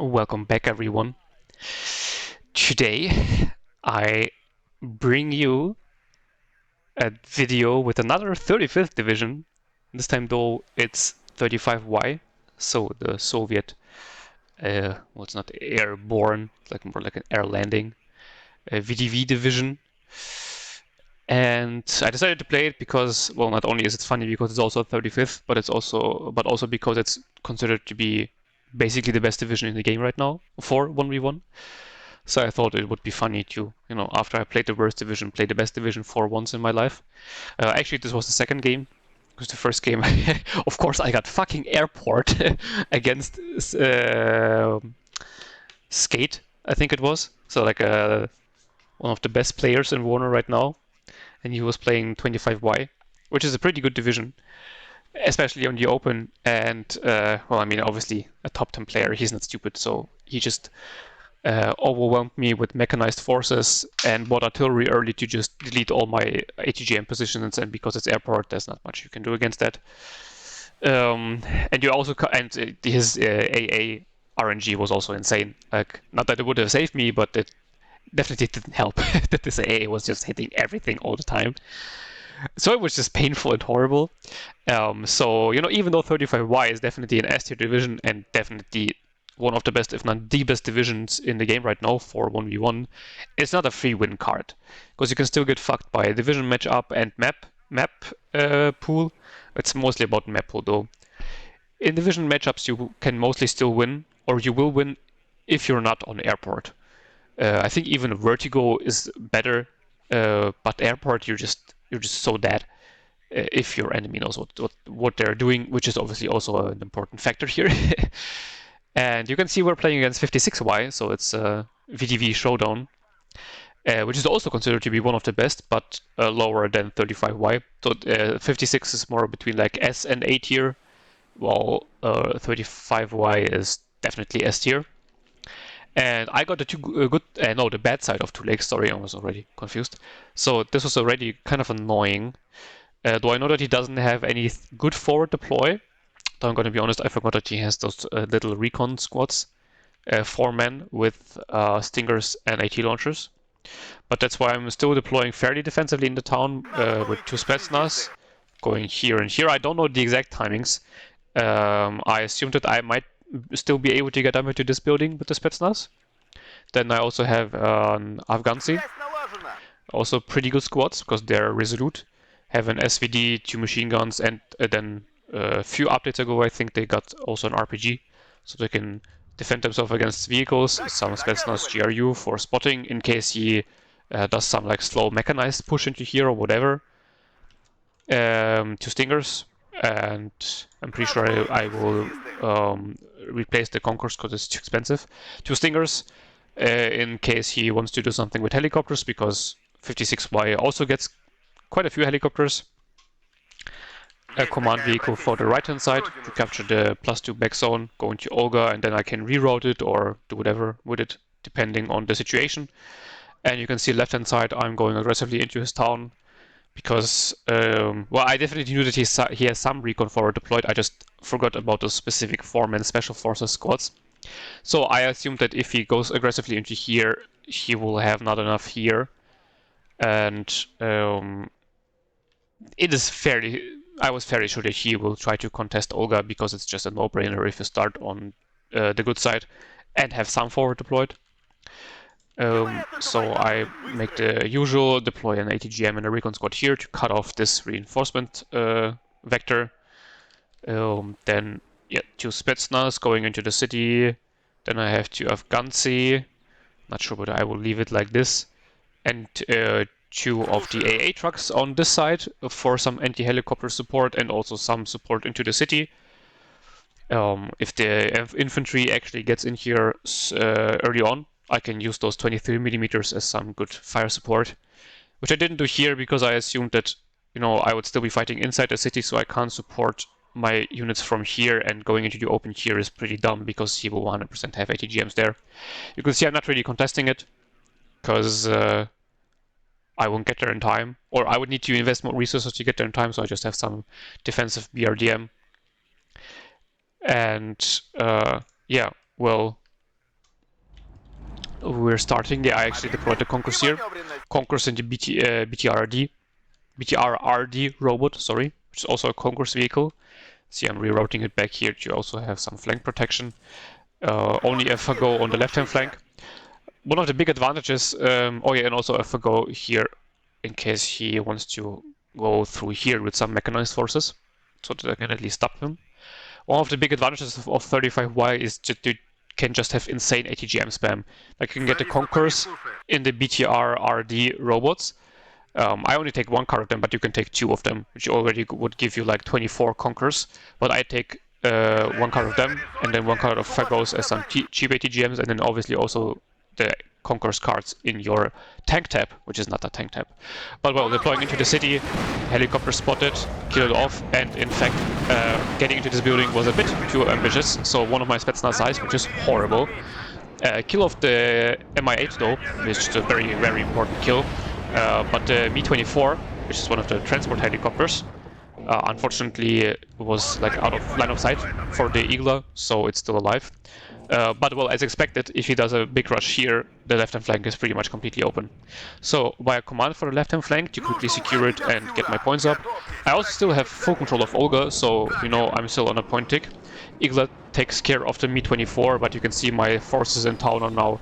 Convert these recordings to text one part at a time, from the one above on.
Welcome back, everyone. Today, I bring you a video with another 35th Division. This time, though, it's 35Y, so the Soviet, well, it's not airborne, it's like more like an air landing, VDV division. And I decided to play it because, well, not only is it funny because it's also 35th, but also because it's considered to be basically the best division in the game right now for 1v1. So I thought it would be funny to, after I played the worst division, play the best division for once in my life. Actually, this was the second game, because the first game, of course, I got fucking airport against Skate, I think it was. So like one of the best players in WARNO right now, and he was playing 25Y, which is a pretty good division, especially on the open. And well, I mean, obviously a top 10 player, he's not stupid, so he just overwhelmed me with mechanized forces and bought artillery early to just delete all my ATGM positions, and because it's airport, there's not much you can do against that. And you also his AA RNG was also insane. Like, not that it would have saved me, but it definitely didn't help that this AA was just hitting everything all the time. So it was just painful and horrible. So even though 35Y is definitely an S tier division and definitely one of the best, if not the best divisions in the game right now for 1v1, it's not a free win card, because you can still get fucked by division matchup and map pool. It's mostly about map pool though. In division matchups, you can mostly still win, or you will win if you're not on airport. I think even Vertigo is better, but airport you're just so dead if your enemy knows what they're doing, which is obviously also an important factor here. And you can see we're playing against 56Y, so it's a VDV showdown, which is also considered to be one of the best, but lower than 35Y. So 56 is more between like S and A tier, while 35Y is definitely S tier. And I got the bad side of 2 legs. Sorry, I was already confused. So this was already kind of annoying. Though I know that he doesn't have any good forward deploy. Though I'm going to be honest, I forgot that he has those little recon squads, 4 men with stingers and AT launchers. But that's why I'm still deploying fairly defensively in the town with 2 Spetsnaz, going here and here. I don't know the exact timings. I assume that I might still be able to get up into this building with the Spetsnaz. Then I also have an Afghansi, also pretty good squads because they're resolute. Have an SVD, 2 machine guns, and then a few updates ago I think they got also an RPG, so they can defend themselves against vehicles. Some Spetsnaz GRU for spotting in case he does some like slow mechanized push into here or whatever. 2 stingers, and I'm pretty sure I will replace the Concourse because it's too expensive. 2 stingers in case he wants to do something with helicopters, because 56Y also gets quite a few helicopters. A command vehicle for the right hand side to capture the +2 back zone, go into Olga, and then I can reroute it or do whatever with it depending on the situation. And you can see left hand side I'm going aggressively into his town because well, I definitely knew that he has some recon forward deployed. I just forgot about those specific 4-man special forces squads. So I assumed that if he goes aggressively into here, he will have not enough here, and it is I was fairly sure that he will try to contest Olga because it's just a no-brainer if you start on the good side and have some forward deployed. So I make the usual, deploy an ATGM and a recon squad here to cut off this reinforcement vector. Then, yeah, 2 Spetsnaz going into the city. Then I have 2 Afghansi. Not sure whether I will leave it like this. And 2 of the AA trucks on this side for some anti-helicopter support and also some support into the city. If the infantry actually gets in here early on, I can use those 23mm as some good fire support, which I didn't do here because I assumed that I would still be fighting inside the city, so I can't support my units from here, and going into the open here is pretty dumb because he will 100% have ATGMs there. You can see I'm not really contesting it because I won't get there in time, or I would need to invest more resources to get there in time, so I just have some defensive BRDM. And yeah, well, we're starting. Yeah, I actually deployed the Concourse here. Concourse in the BTRRD robot, sorry, which is also a Concourse vehicle. See, I'm rerouting it back here to also have some flank protection. Only AFVs on the left-hand flank. One of the big advantages, oh yeah, and also AFVs here in case he wants to go through here with some mechanized forces, so that I can at least stop him. One of the big advantages of 35Y is that you can just have insane ATGM spam. Like you can get the Concourse in the BTR-RD robots. I only take one card of them, but you can take two of them, which already would give you like 24 Concourse. But I take one card of them, and then one card of Fagos as some cheap ATGMs, and then obviously also the Concourse cards in your tank tab, which is not a tank tab. But well, deploying into the city, helicopter spotted, kill it off, and in fact, getting into this building was a bit too ambitious, so one of my Spetsnaz dies, which is horrible. Kill off the Mi-8 though, which is a very, very important kill. But the Mi-24, which is one of the transport helicopters, unfortunately was like out of line of sight for the Igla, so it's still alive. But well, as expected, if he does a big rush here, the left-hand flank is pretty much completely open. So via command for the left-hand flank to quickly secure it and get my points up. I also still have full control of Olga, so you know I'm still on a point tick. Igla takes care of the Mi-24, but you can see my forces in town are now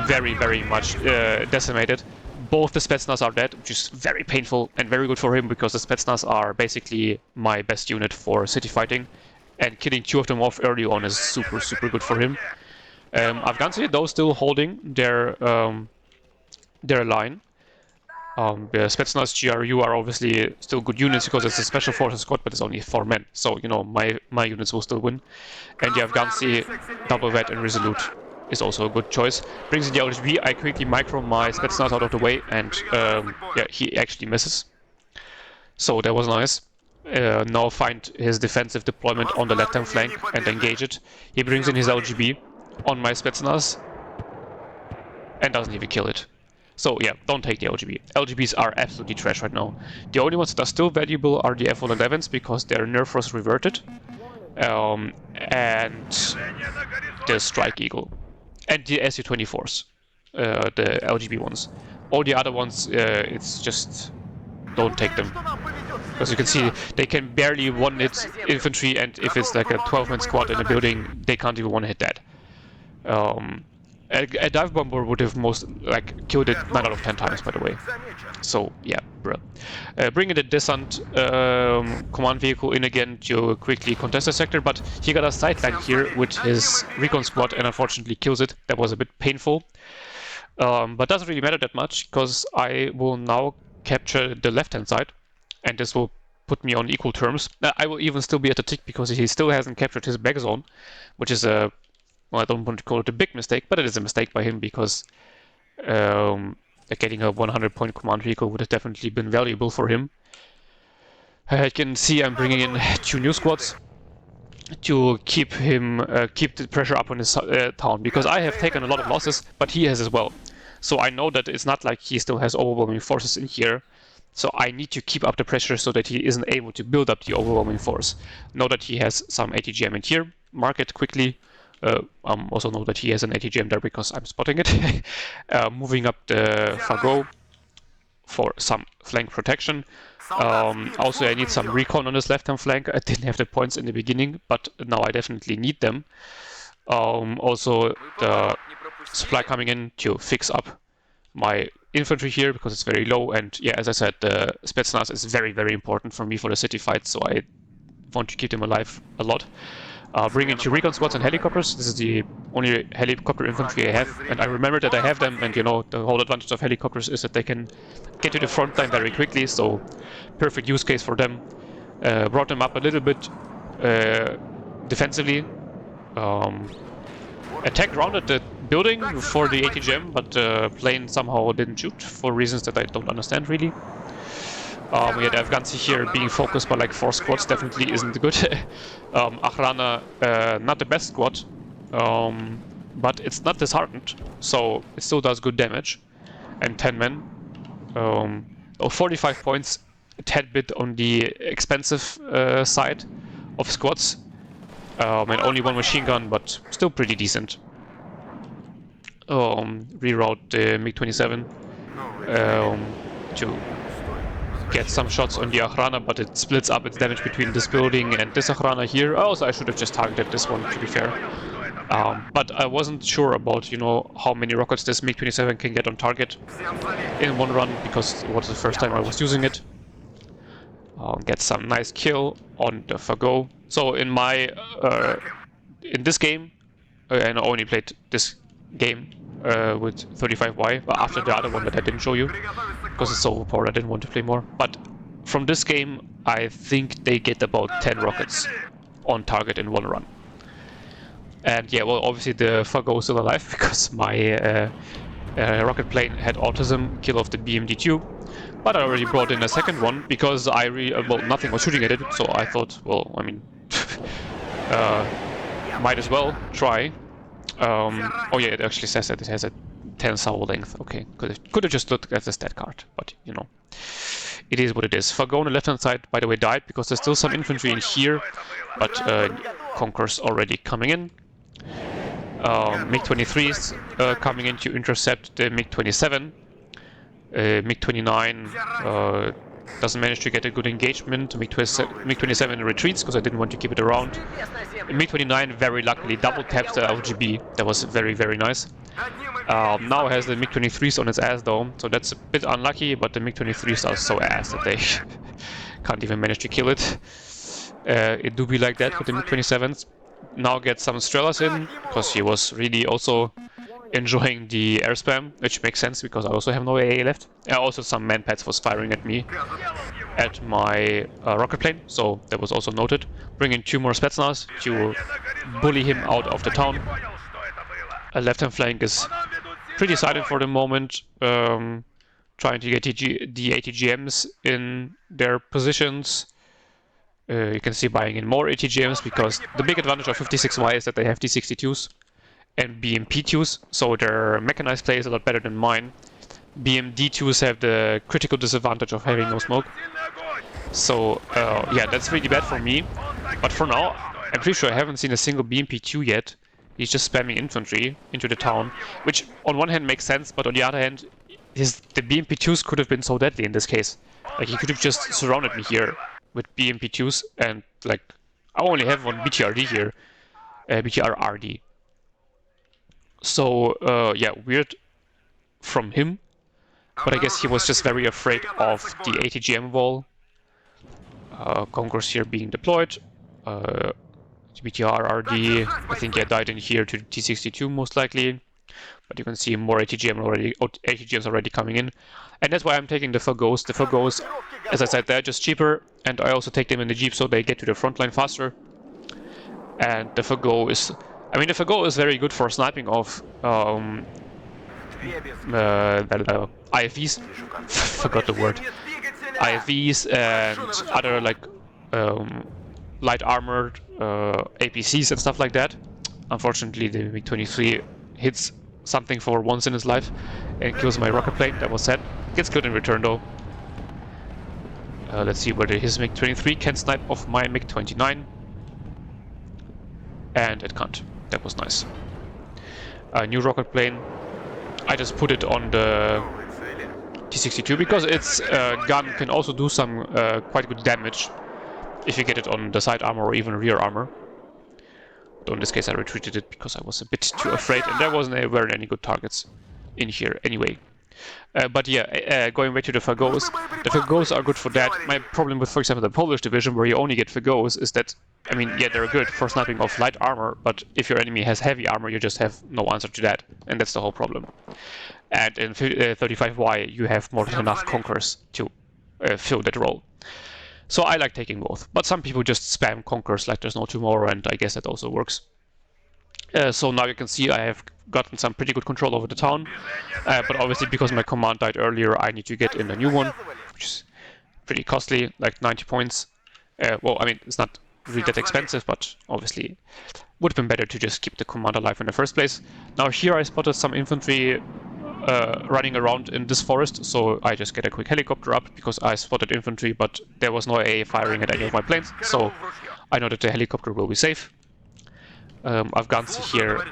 very, very much decimated. Both the Spetsnaz are dead, which is very painful and very good for him, because the Spetsnaz are basically my best unit for city fighting. And killing two of them off early on is super, super good for him. Afghanistan, though, still holding their line. The Spetsnaz GRU are obviously still good units because it's a special forces squad, but it's only 4 men. So, you know, my units will still win. And the Afghanistan, Double Vet and Resolute is also a good choice. Brings in the LGB, I quickly micro my Spetsnaz out of the way, and yeah, he actually misses. So that was nice. Now find his defensive deployment on the left-hand flank and engage it. He brings in his LGB on my Spetsnaz and doesn't even kill it. So yeah, don't take the LGB. LGBs are absolutely trash right now. The only ones that are still valuable are the F-111s because their nerf was reverted. And the Strike Eagle. And the Su-24s, the LGB ones. All the other ones, it's just... don't take them. As you can see, they can barely one-hit infantry, and if it's like a 12-man squad in a building, they can't even one-hit that. A dive bomber would have killed it 9 out of 10 times, by the way. So yeah, bro. Bringing the descent command vehicle in again to quickly contest the sector, but he got a sideline here with his recon squad and unfortunately kills it. That was a bit painful. But doesn't really matter that much, because I will now capture the left-hand side, and this will put me on equal terms. I will even still be at a tick because he still hasn't captured his back zone, which is a, well, I don't want to call it a big mistake, but it is a mistake by him because getting a 100-point command vehicle would have definitely been valuable for him. You can see I'm bringing in 2 new squads to keep the pressure up on his town, because I have taken a lot of losses, but he has as well. So I know that it's not like he still has overwhelming forces in here. So I need to keep up the pressure so that he isn't able to build up the overwhelming force. Know that he has some ATGM in here. Mark it quickly. Also know that he has an ATGM there because I'm spotting it. Moving up the Fago for some flank protection. Also, I need some recon on this left-hand flank. I didn't have the points in the beginning, but now I definitely need them. Also, the supply coming in to fix up my infantry here because it's very low, and yeah, as I said, the Spetsnaz is very, very important for me for the city fight, so I want to keep them alive a lot. Bring in 2 recon squads and helicopters. This is the only helicopter infantry I have, and I remember that I have them, and you know, the whole advantage of helicopters is that they can get to the front line very quickly, so perfect use case for them. Brought them up a little bit defensively. Attacked rounded the building for the ATGM, but the plane somehow didn't shoot for reasons that I don't understand really. We had Afghansi here being focused by like 4 squads, definitely isn't good. Akhrana, not the best squad, but it's not disheartened, so it still does good damage. And 10 men. 45 points, a tad bit on the expensive side of squads. And only 1 machine gun, but still pretty decent. reroute the MiG-27 to get some shots on the Ochrana, but it splits up its damage between this building and this Ochrana here. Also, I should have just targeted this one, to be fair. But I wasn't sure about, you know, how many rockets this MiG-27 can get on target in one run, because it was the first time I was using it. Get some nice kill on the Fagot. So in my in this game, and I only played this game with 35Y, but after the other one that I didn't show you, because it's so overpowered I didn't want to play more. But from this game, I think they get about 10 rockets on target in one run. And yeah, well, obviously the Fagot is still alive, because my rocket plane had autism, kill off the BMD-2. But I already brought in a second one, because well, nothing was shooting at it, so I thought, well, I mean, might as well try. Oh yeah, it actually says that it has a 10 SAU length. Okay, could have just looked at the stat card, but you know, it is what it is. Fagot on the left-hand side, by the way, died because there's still some infantry in here, but Conqueror's already coming in. MiG-23s coming in to intercept the MiG-27. MiG-29 doesn't manage to get a good engagement. MiG-27 retreats because I didn't want to keep it around. MiG-29 very luckily double taps the LGB. That was very, very nice. Now it has the MiG-23s on its ass though, so that's a bit unlucky, but the MiG-23s are so ass that they can't even manage to kill it. It do be like that with the MiG-27s. Now get some Strelas in, because he was really also enjoying the air spam, which makes sense because I also have no AA left. Also some manpads was firing at me at my rocket plane, so that was also noted. Bring in 2 more Spetsnaz to bully him out of the town. A left-hand flank is pretty silent for the moment, trying to get the ATGMs in their positions. You can see buying in more ATGMs, because the big advantage of 56Y is that they have T-62s and BMP-2s, so their mechanized play is a lot better than mine. BMD-2s have the critical disadvantage of having no smoke. So yeah, that's really bad for me. But for now, I'm pretty sure I haven't seen a single BMP-2 yet. He's just spamming infantry into the town, which on one hand makes sense, but on the other hand, the BMP-2s could have been so deadly in this case. Like, he could have just surrounded me here with BMP-2s, and like, I only have one BTRD here, BTR-RD. So yeah, weird from him, but I guess he was just very afraid of the ATGM wall. Conquerors here being deployed. BTR-RD, I think, yeah, died in here to T-62 most likely. But you can see more ATGMs already coming in. And that's why I'm taking the Fagots. The Fagots, as I said, they're just cheaper, and I also take them in the Jeep so they get to the front line faster. And the Fagot is... I mean, the Fagot is very good for sniping off IFVs. Forgot the word. IFVs and other, like, light armored APCs and stuff like that. Unfortunately, the MiG-23 hits something for once in his life and kills my rocket plane. That was sad. Gets killed in return though. Let's see whether his MiG-23 can snipe off my MiG-29. And it can't. That was nice. A new rocket plane. I just put it on the T-62 because its gun can also do some quite good damage if you get it on the side armor or even rear armor. Though in this case I retreated it because I was a bit too afraid, and there wasn't very any good targets in here anyway. But yeah, going back to the Fagots are good for that. My problem with, for example, the Polish division, where you only get Fagots, is that, I mean, yeah, they're good for sniping off light armor, but if your enemy has heavy armor, you just have no answer to that, and that's the whole problem. And in 35Y, you have more than enough Conquerors to fill that role. So I like taking both, but some people just spam Conquerors like there's no tomorrow, and I guess that also works. So now you can see I have gotten some pretty good control over the town, but obviously because my command died earlier, I need to get in a new one, which is pretty costly, like 90 points. Well, I mean, it's not really that expensive, but obviously would have been better to just keep the command alive in the first place. Now here I spotted some infantry running around in this forest, so I just get a quick helicopter up because I spotted infantry, but there was no AA firing at any of my planes, so I know that the helicopter will be safe. Afghans here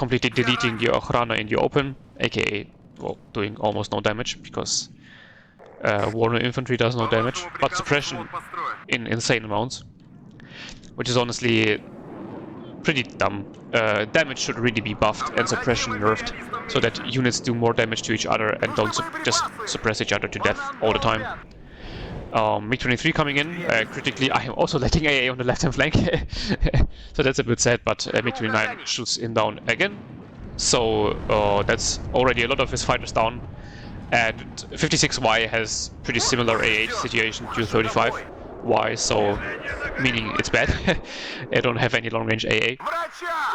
completely deleting the WARNO in the open, aka, well, doing almost no damage, because WARNO infantry does no damage, but suppression in insane amounts, which is honestly pretty dumb. Damage should really be buffed and suppression nerfed, so that units do more damage to each other and don't just suppress each other to death all the time. MiG-23 coming in, critically. I am also letting AA on the left-hand flank, so that's a bit sad, but MiG-29 shoots him down again. So that's already a lot of his fighters down. And 56Y has pretty similar AH situation to 35Y, so meaning it's bad. They don't have any long-range AA,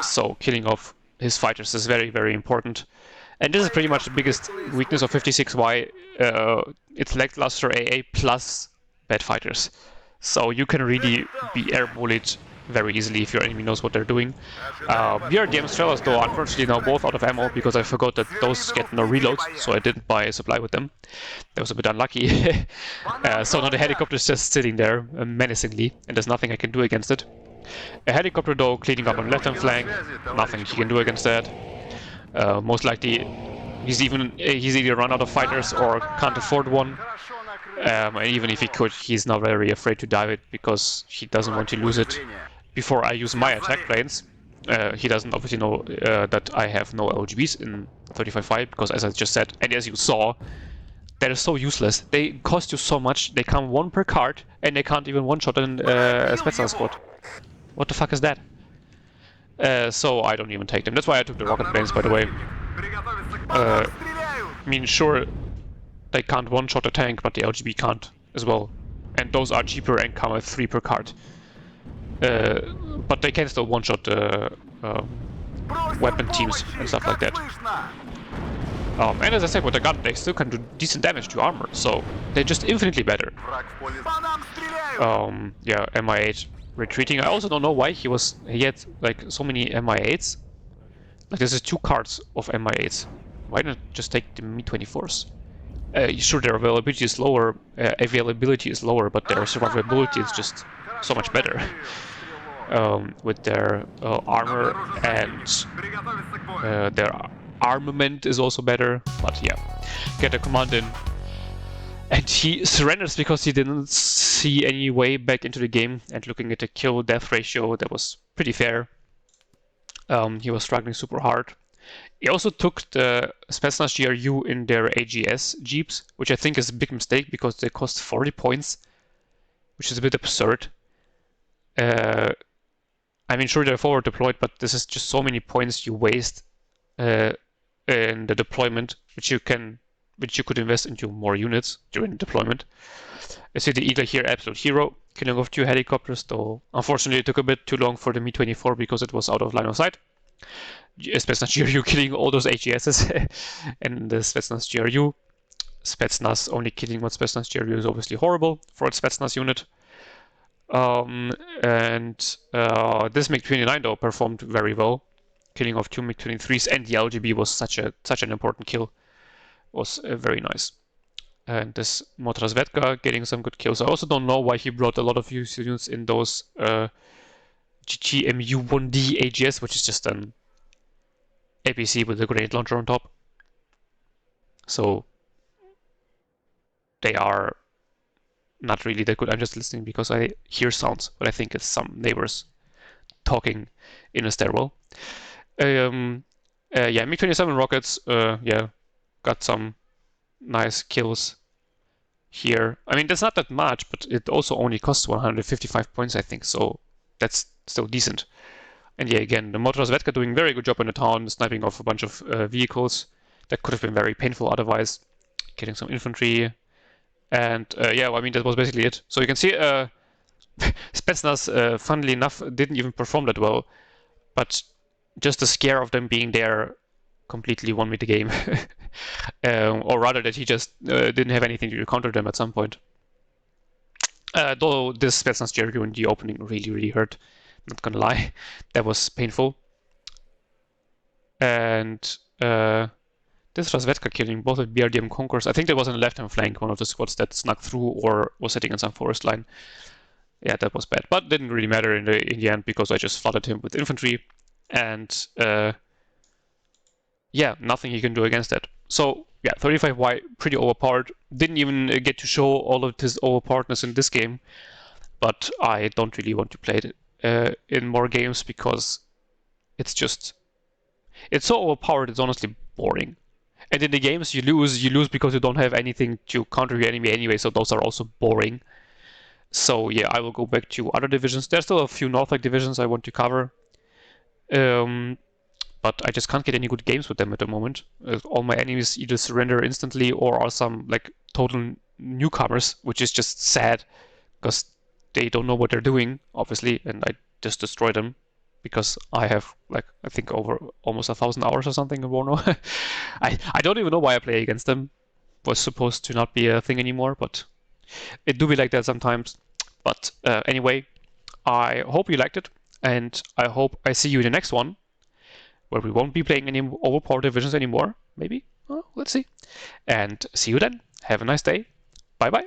so killing off his fighters is very, very important. And this is pretty much the biggest weakness of 56Y. It's lackluster AA plus bad fighters. So you can really be airbullied very easily if your enemy knows what they're doing. BRDM Strellas, though, unfortunately now both out of ammo because I forgot that those get no reloads, so I didn't buy a supply with them. That was a bit unlucky. So now the helicopter is just sitting there menacingly, and there's nothing I can do against it. A helicopter, though, cleaning up on the left-hand flank, nothing he can do against that. Most likely, he's either run out of fighters or can't afford one. And even if he could, he's not very afraid to dive it because he doesn't want to lose it before I use my attack planes. He doesn't obviously know that I have no LGBs in 35.5 because, as I just said, and as you saw, they're so useless. They cost you so much. They come one per card, and they can't even one-shot a Spetsnaz squad. What the fuck is that? So I don't even take them. That's why I took the rocket planes, by the way. I mean, sure, they can't one-shot a tank, but the LGB can't as well. And those are cheaper and come at 3 per card. But they can still one-shot weapon teams and stuff like that. And as I said, with the gun, they still can do decent damage to armor, so they're just infinitely better. Yeah, MI8 retreating. I also don't know why he had like so many MI8s. Like this is 2 cards of MI8s. Why not just take the Mi-24s? Sure, their availability is lower, but their survivability is just so much better. With their armor and their armament is also better. But yeah, get a command in. And he surrenders because he didn't see any way back into the game. And looking at the kill-death ratio, that was pretty fair. He was struggling super hard. He also took the Spetsnaz GRU in their AGS jeeps, which I think is a big mistake because they cost 40 points, which is a bit absurd. I mean, sure, they're forward deployed, but this is just so many points you waste in the deployment, which you could invest into more units during deployment. I see the Eagle here, absolute hero, killing off 2 helicopters, though unfortunately it took a bit too long for the Mi-24 because it was out of line of sight. Spetsnaz GRU killing all those HESs and the Spetsnaz GRU. Spetsnaz only killing one Spetsnaz GRU is obviously horrible for its Spetsnaz unit. This MiG-29 though performed very well, killing off 2 MiG-23s, and the LGB was such an important kill. Was very nice. And this Motorazvedka getting some good kills. I also don't know why he brought a lot of units in those GGMU-1D AGS, which is just an APC with a grenade launcher on top. So they are not really that good. I'm just listening because I hear sounds, but I think it's some neighbors talking in a stairwell. Yeah, MiG-27 rockets, yeah, got some nice kills here. I mean, that's not that much, but it also only costs 155 points, I think, so that's still decent. And yeah, again, the Motorazvedka doing a very good job in the town, sniping off a bunch of vehicles. That could have been very painful otherwise. Getting some infantry. And yeah, I mean, that was basically it. So you can see Spetsnaz, funnily enough, didn't even perform that well. But just the scare of them being there completely won me the game. Or rather that he just didn't have anything to counter them at some point. Though this Spetsnaz GRU in the opening really, really hurt. Not gonna lie. That was painful. And this Razvedka killing both of BRDM Conquerors. I think there was on the left-hand flank, one of the squads that snuck through or was sitting in some forest line. Yeah, that was bad. But didn't really matter in the end because I just flooded him with infantry. And yeah, nothing you can do against that. So yeah, 35Y pretty overpowered. Didn't even get to show all of this overpoweredness in this game, but I don't really want to play it in more games because it's so overpowered. It's honestly boring. And in the games you lose because you don't have anything to counter your enemy anyway. So those are also boring. So yeah, I will go back to other divisions. There's still a few Norfolk divisions I want to cover. But I just can't get any good games with them at the moment. All my enemies either surrender instantly or are some like total newcomers, which is just sad because they don't know what they're doing, obviously, and I just destroy them because I have like I think over almost 1,000 hours or something in WARNO. I don't even know why I play against them. Was supposed to not be a thing anymore, but it do be like that sometimes. But anyway, I hope you liked it, and I hope I see you in the next one, where we won't be playing any overpowered divisions anymore, maybe? Well, let's see. And see you then. Have a nice day. Bye bye.